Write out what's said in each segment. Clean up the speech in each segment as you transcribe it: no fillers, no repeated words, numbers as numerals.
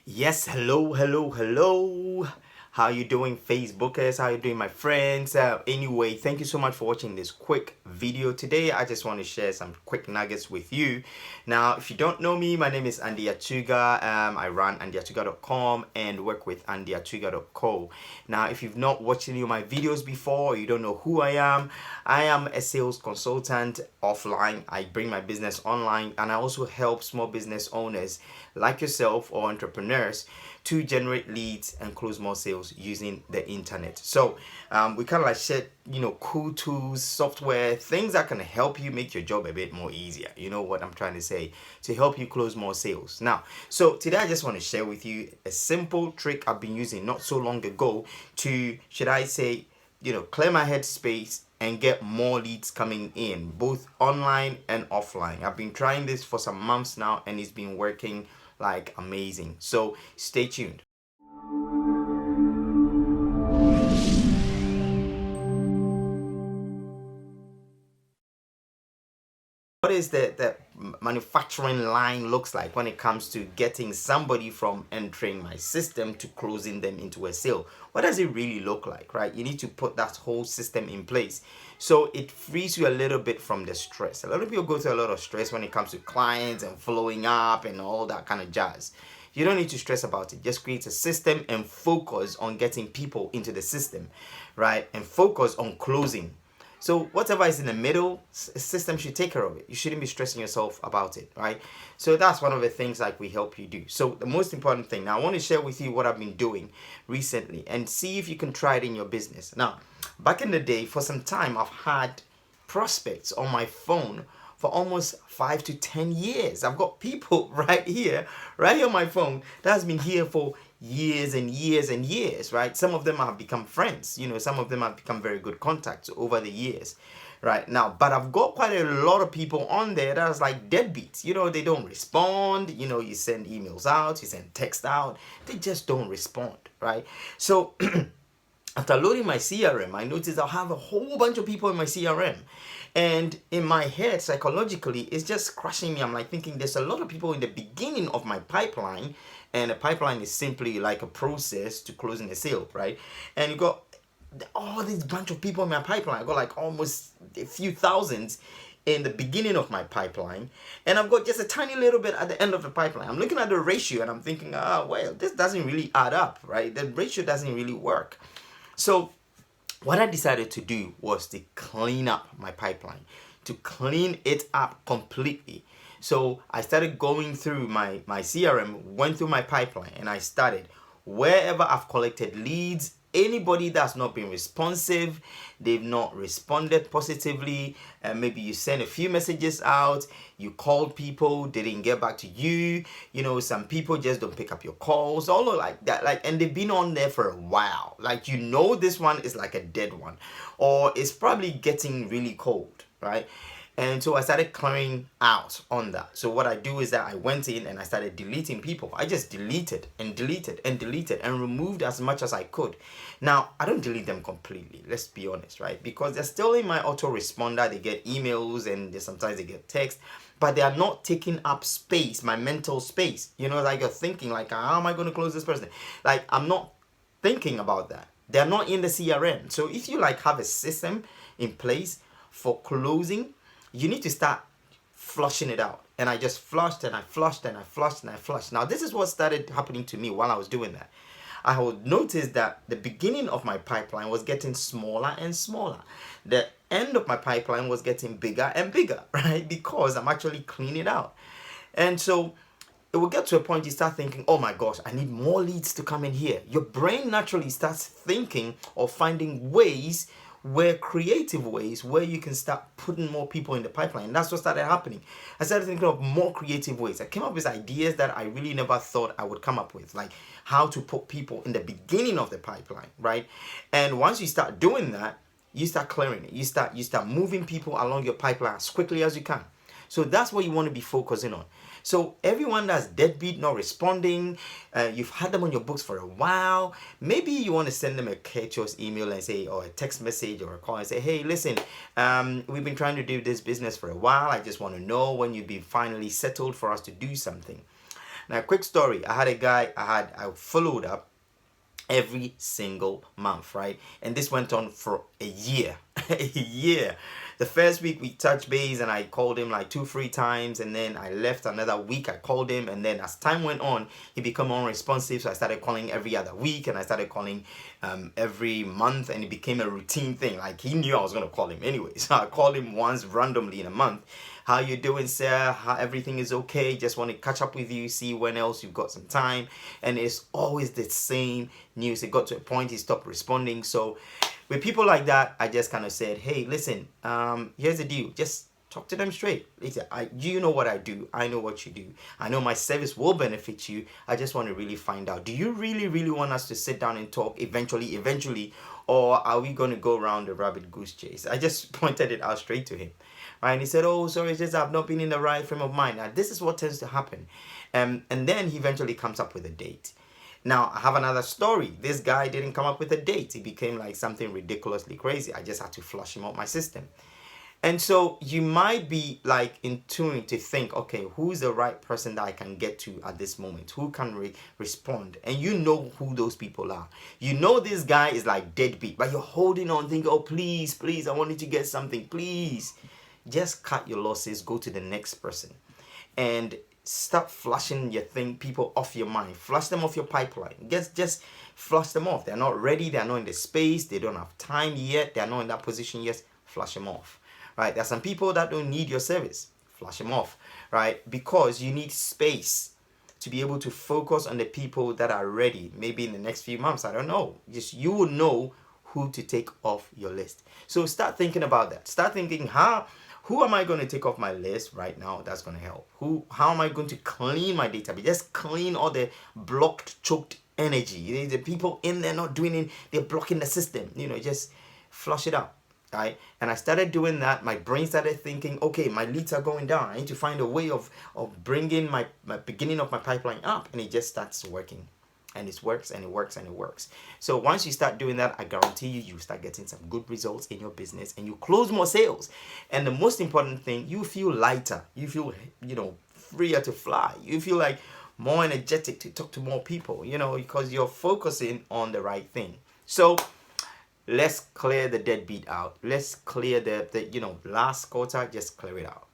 Yes, hello. How you doing, Facebookers? How you doing, my friends? Anyway, thank you so much for watching this quick video today. I just want to share some quick nuggets with you. Now, if you don't know me, my name is Andy Achuga. I run andyachuga.com and work with andyachuga.co. Now, if you've not watched any of my videos before, or you don't know who I am a sales consultant offline. I bring my business online, and I also help small business owners like yourself or entrepreneurs to generate leads and close more sales using the internet. So we kind of like share, cool tools, software, things that can help you make your job a bit more easier. You know what I'm trying to say, to help you close more sales. Now, so today I just want to share with you a simple trick I've been using not so long ago to, should I say, clear my head space and get more leads coming in, both online and offline. I've been trying this for some months now, and it's been working like amazing. So stay tuned. What is the manufacturing line looks like when it comes to getting somebody from entering my system to closing them into a sale? What does it really look like, right? You need to put that whole system in place so it frees you a little bit from the stress. A lot of people go through a lot of stress when it comes to clients and following up and all that kind of jazz. You don't need to stress about it. Just create a system and focus on getting people into the system, right? And focus on closing. So whatever is in the middle, system should take care of it. You shouldn't be stressing yourself about it, right? So that's one of the things like we help you do. So the most important thing, now I want to share with you what I've been doing recently and see if you can try it in your business. Now, back in the day, for some time, I've had prospects on my phone for almost 5 to 10 years. I've got people right here on my phone that has been here for years and years and years, right? Some of them have become friends, some of them have become very good contacts over the years, right? Now, but I've got quite a lot of people on there that's like deadbeats. They don't respond. You send emails out, you send text out, they just don't respond, right? So after loading my CRM, I noticed I'll have a whole bunch of people in my CRM. And in my head, psychologically, it's just crushing me. I'm like thinking there's a lot of people in the beginning of my pipeline, and a pipeline is simply like a process to closing a sale, right? And you got all this bunch of people in my pipeline. I got like almost a few thousands in the beginning of my pipeline, and I've got just a tiny little bit at the end of the pipeline. I'm looking at the ratio and I'm thinking, well, this doesn't really add up, right? The ratio doesn't really work. So what I decided to do was to clean up my pipeline, to clean it up completely. So I started going through my CRM, went through my pipeline, and I started wherever I've collected leads, anybody that's not been responsive, they've not responded positively, and maybe you send a few messages out, you called people, they didn't get back to you, some people just don't pick up your calls, all of like that, and they've been on there for a while, this one is like a dead one, or it's probably getting really cold, right? And so I started clearing out on that. So what I do is that I went in and I started deleting people. I just deleted and removed as much as I could. Now, I don't delete them completely, let's be honest, right? Because they're still in my autoresponder. They get emails and sometimes they get text, but they are not taking up space, my mental space. Like you're thinking like, how am I going to close this person? Like, I'm not thinking about that. They're not in the CRM. So if you have a system in place for closing, you need to start flushing it out. And I just flushed and I flushed and I flushed and I flushed. Now, this is what started happening to me while I was doing that. I would notice that the beginning of my pipeline was getting smaller and smaller. The end of my pipeline was getting bigger and bigger, right? Because I'm actually cleaning it out. And so it will get to a point you start thinking, oh my gosh, I need more leads to come in here. Your brain naturally starts thinking or finding creative ways where you can start putting more people in the pipeline. That's what started happening. I started thinking of more creative ways. I came up with ideas that I really never thought I would come up with, like how to put people in the beginning of the pipeline, right? And once you start doing that, you start clearing it. You start moving people along your pipeline as quickly as you can. So that's what you want to be focusing on. So everyone that's deadbeat, not responding, you've had them on your books for a while, maybe you want to send them a courteous email and say, or a text message or a call and say, hey, listen, we've been trying to do this business for a while. I just want to know when you'll be finally settled for us to do something. Now, quick story. I had a guy I followed up every single month, right? And this went on for a year. A year. The first week we touched base and I called him like 2 3 times, and then I left another week. I called him, and then as time went on, he became unresponsive. So I started calling every other week, and I started calling every month, and it became a routine thing. Like, he knew I was gonna call him anyway. So I called him once randomly in a month. How you doing, sir? How everything is okay? Just want to catch up with you, see when else you've got some time. And it's always the same news. It got to a point he stopped responding. So with people like that, I just kind of said, hey, listen, here's the deal. Just talk to them straight. Listen, you know what I do. I know what you do. I know my service will benefit you. I just want to really find out. Do you really want us to sit down and talk eventually, or are we going to go around the rabbit goose chase? I just pointed it out straight to him. Right? And he said, oh, sorry, it's just I've not been in the right frame of mind. Now, this is what tends to happen. And then he eventually comes up with a date. Now, I have another story. This guy didn't come up with a date. He became like something ridiculously crazy. I just had to flush him out my system. And so you might be like in tune to think, okay, who's the right person that I can get to at this moment? Who can respond? And you know who those people are. You know this guy is like deadbeat, but you're holding on, thinking, oh, please, I wanted to get something, please. Just cut your losses, go to the next person, and stop flushing people off your mind. Flush them off your pipeline. Just flush them off. They're not ready. They're not in the space. They don't have time yet. They're not in that position yet. Flush them off. Right? There are some people that don't need your service. Flush them off. Right? Because you need space to be able to focus on the people that are ready. Maybe in the next few months. I don't know. Just you will know who to take off your list. So start thinking about that. Start thinking, who am I going to take off my list right now that's going to help? How am I going to clean my database? Just clean all the blocked, choked energy. The people in there not doing it, they're blocking the system. Just flush it out. Right? And I started doing that. My brain started thinking, okay, my leads are going down. I need to find a way of bringing my beginning of my pipeline up. And it just starts working. And it works and it works and it works. So once you start doing that, I guarantee you start getting some good results in your business and you close more sales. And the most important thing, you feel lighter. You feel, freer to fly. You feel like more energetic to talk to more people, because you're focusing on the right thing. So let's clear the deadbeat out. Let's clear the last quarter, just clear it out.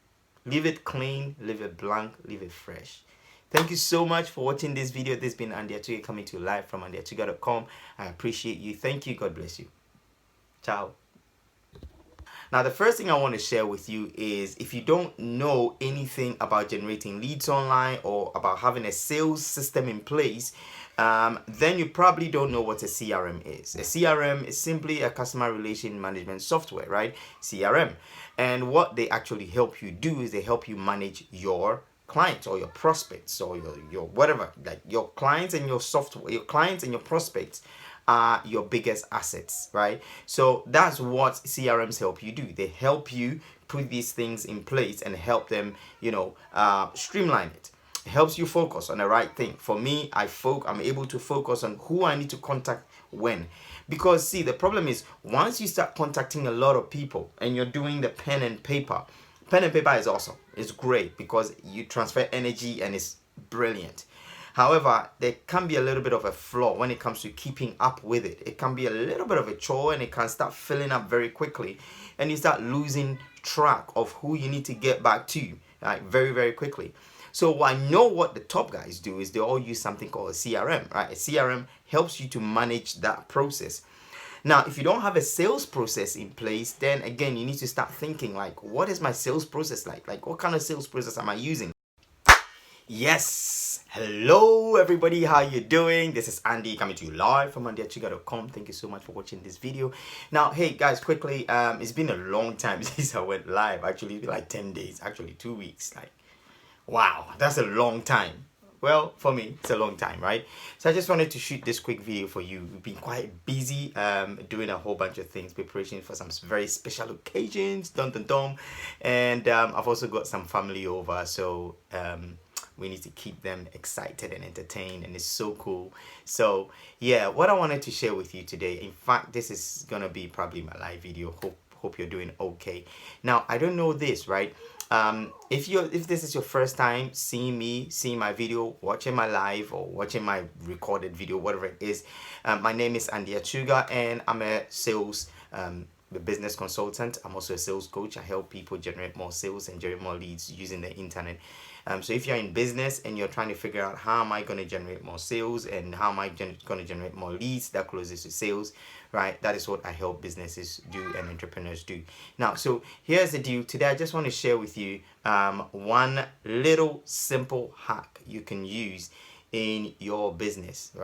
Leave it clean, leave it blank, leave it fresh. Thank you so much for watching this video. This has been Andy Atuga coming to you live from andyatuga.com. I appreciate you. Thank you. God bless you. Ciao. Now, the first thing I want to share with you is if you don't know anything about generating leads online or about having a sales system in place, then you probably don't know what a CRM is. A CRM is simply a customer relation management software, right? CRM. And what they actually help you do is they help you manage your clients or your prospects or your whatever. Like your clients and your software, your clients and your prospects are your biggest assets, right? So that's what CRMs help you do. They help you put these things in place and help them, streamline it. It helps you focus on the right thing. For me, I'm able to focus on who I need to contact when. Because see, the problem is once you start contacting a lot of people and you're doing the pen and paper is awesome. It's great because you transfer energy and it's brilliant. However, there can be a little bit of a flaw when it comes to keeping up with it. It can be a little bit of a chore and it can start filling up very quickly. And you start losing track of who you need to get back to, right, very, very quickly. So I know what the top guys do is they all use something called a CRM, right? A CRM helps you to manage that process. Now, if you don't have a sales process in place, then again, you need to start thinking like, what is my sales process like? Like, what kind of sales process am I using? Yes. Hello, everybody. How you doing? This is Andy coming to you live from andyatuga.com. Thank you so much for watching this video. Now, hey, guys, quickly, it's been a long time since I went live. Actually, it's been like 10 days, actually 2 weeks. Like, wow, that's a long time. Well, for me, it's a long time, right? So I just wanted to shoot this quick video for you. We've been quite busy doing a whole bunch of things, preparation for some very special occasions, and I've also got some family over, so we need to keep them excited and entertained, and it's so cool. So yeah, what I wanted to share with you today, in fact, this is gonna be probably my live video. Hope you're doing okay. Now, I don't know this, right? If this is your first time seeing me, seeing my video, watching my live or watching my recorded video, whatever it is, my name is Andy Achuga, and I'm a sales a business consultant. I'm also a sales coach. I help people generate more sales and generate more leads using the internet. So if you're in business and you're trying to figure out how am I going to generate more sales and how am I going to generate more leads that closes to sales, right? That is what I help businesses do and entrepreneurs do. Now, so here's the deal. Today, I just want to share with you one little simple hack you can use in your business, right?